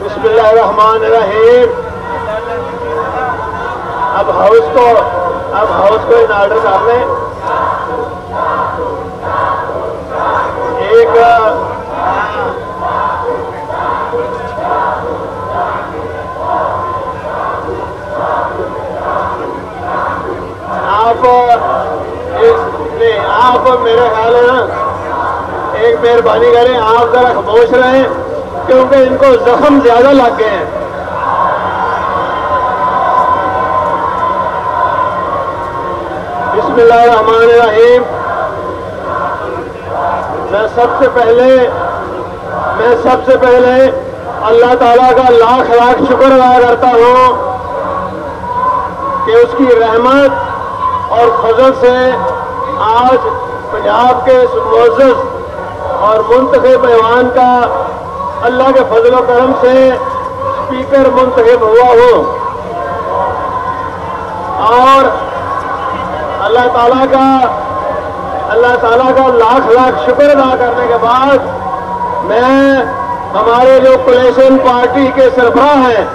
بسم اللہ الرحمن الرحیم. اب ہاؤس کو ان آرڈر کر لیں. ایک آپ میرے خیال ہے نا ایک مہربانی کریں, آپ ذرا خاموش رہیں کیونکہ ان کو زخم زیادہ لگ گئے ہیں. بسم اللہ الرحمن الرحیم. میں سب سے پہلے اللہ تعالیٰ کا لاکھ لاکھ شکر ادا کرتا ہوں کہ اس کی رحمت اور فضل سے آج پنجاب کے اس معزز اور منتخب ایوان کا اللہ کے فضل و کرم سے اسپیکر منتخب ہوا ہوں. اور اللہ تعالیٰ کا لاکھ لاکھ شکر ادا کرنے کے بعد میں ہمارے جو کولیشن پارٹی کے سربراہ ہیں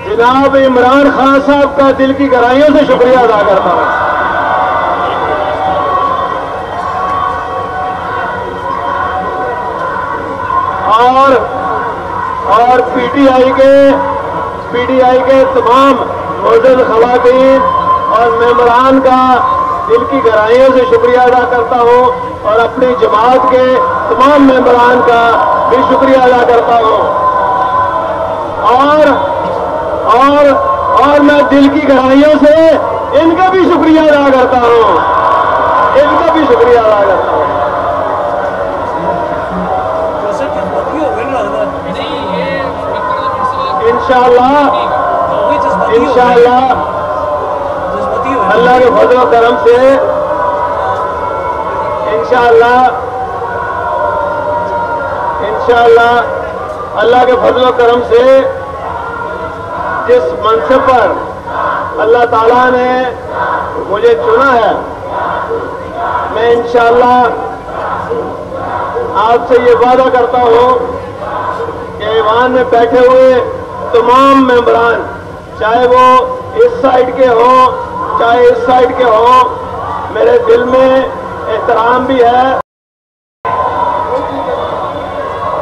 جناب عمران خان صاحب کا دل کی گہرائیوں سے شکریہ ادا کرتا ہوں. اور پی ٹی آئی کے تمام معزز خواتین اور ممبران کا دل کی گہرائیوں سے شکریہ ادا کرتا ہوں, اور اپنی جماعت کے تمام ممبران کا بھی شکریہ ادا کرتا ہوں. اور میں دل کی گہرائیوں سے ان کا بھی شکریہ ادا کرتا ہوں. انشاءاللہ اللہ کے فضل و کرم سے انشاءاللہ اللہ کے فضل و کرم سے جس منصب پر اللہ تعالیٰ نے مجھے چنا ہے, میں انشاءاللہ آپ سے یہ وعدہ کرتا ہوں کہ ایوان میں بیٹھے ہوئے تمام ممبران, چاہے وہ اس سائڈ کے ہوں چاہے اس سائڈ کے ہوں, میرے دل میں احترام بھی ہے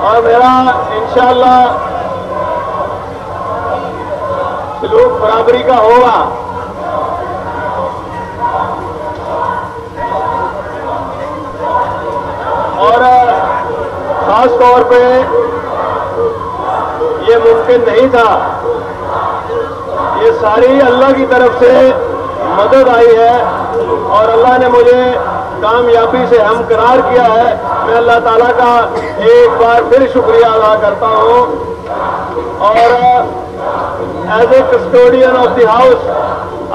اور میرا انشاءاللہ سلوک برابری کا ہوگا. اور خاص طور پہ یہ ممکن نہیں تھا, یہ ساری اللہ کی طرف سے مدد آئی ہے اور اللہ نے مجھے کامیابی سے ہمکنار کیا ہے. میں اللہ تعالیٰ کا ایک بار پھر شکریہ ادا کرتا ہوں, اور as a custodian of the house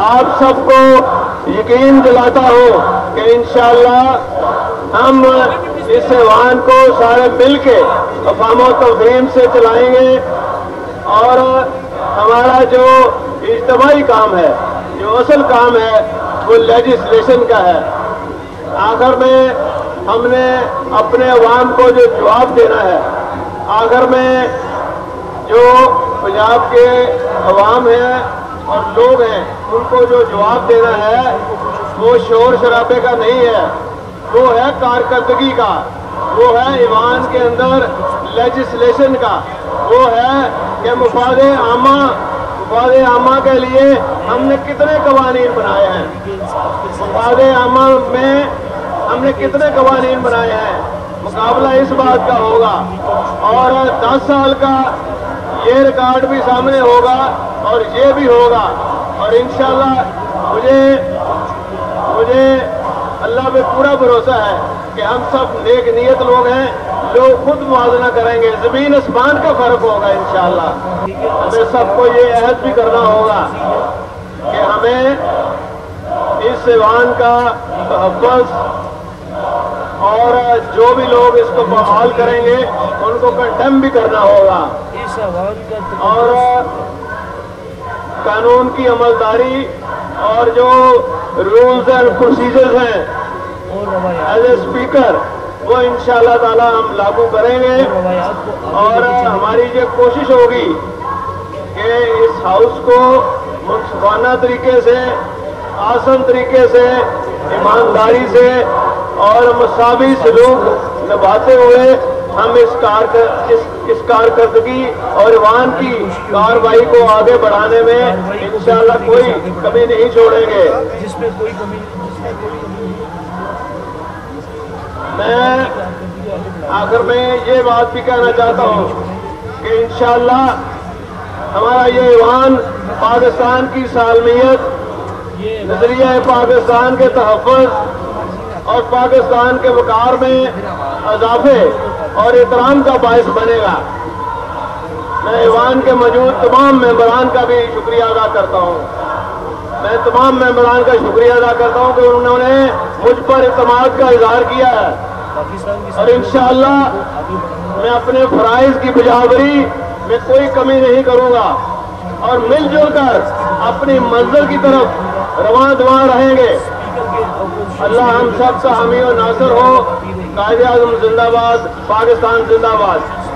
آپ سب کو یقین دلاتا ہوں کہ انشاءاللہ ہم اس ایوان کو سارے مل کے افہام و تفہیم سے چلائیں گے, اور ہمارا جو اجتماعی کام ہے, جو اصل کام ہے, وہ لیجسلیشن کا ہے. آخر میں ہم نے اپنے عوام کو جو جواب دینا ہے, آخر میں جو پنجاب کے عوام ہیں اور لوگ ہیں ان کو جو جواب دینا ہے وہ شور شرابے کا نہیں ہے, وہ ہے کارکردگی کا, وہ ہے ایوان کے اندر لیجسلیشن کا, وہ ہے کہ مفاد عامہ کے لیے ہم نے کتنے قوانین بنائے ہیں, مفاد عامہ میں ہم نے کتنے قوانین بنائے ہیں. مقابلہ اس بات کا ہوگا اور 10 سال کا یہ ریکارڈ بھی سامنے ہوگا اور یہ بھی ہوگا, اور انشاءاللہ مجھے اللہ پہ پورا بھروسہ ہے کہ ہم سب نیک نیت لوگ ہیں, لوگ خود موازنہ کریں گے, زمین آسمان کا فرق ہوگا انشاءاللہ. ہمیں سب کو یہ عہد بھی کرنا ہوگا کہ ہمیں اس ایوان کا تحفظ اور جو بھی لوگ اس کو بحال کریں گے ان کو کنڈیم بھی کرنا ہوگا, اور قانون کی عملداری اور جو رولز اینڈ پروسیجرز ہیں ایز اے اسپیکر وہ انشاءاللہ تعالی ہم لاگو کریں گے، اور ہماری یہ کوشش ہوگی کہ اس ہاؤس کو منصفانہ طریقے سے، آسن طریقے سے، ایمانداری سے اور مساوی سلوک نبھاتے ہوئے ہم اس کارکردگی اور ایوان کی کارروائی کو آگے بڑھانے میں انشاءاللہ کوئی کمی نہیں چھوڑیں گے۔ میں آخر میں یہ بات بھی کہنا چاہتا ہوں کہ انشاءاللہ ہمارا یہ ایوان پاکستان کی سالمیت، نظریہ پاکستان کے تحفظ اور پاکستان کے وقار میں اضافے اور احترام کا باعث بنے گا۔ میں ایوان کے موجود تمام ممبران کا بھی شکریہ ادا کرتا ہوں۔ میں تمام ممبران کا شکریہ ادا کرتا ہوں کہ انہوں نے مجھ پر اعتماد کا اظہار کیا ہے، اور انشاءاللہ میں اپنے فرائض کی بجاوری میں کوئی کمی نہیں کروں گا، اور مل جل کر اپنی منزل کی طرف رواں دواں رہیں گے۔ اللہ ہم سب کا حامی و ناصر ہو۔ قائد اعظم زندہ باد، پاکستان زندہ باد۔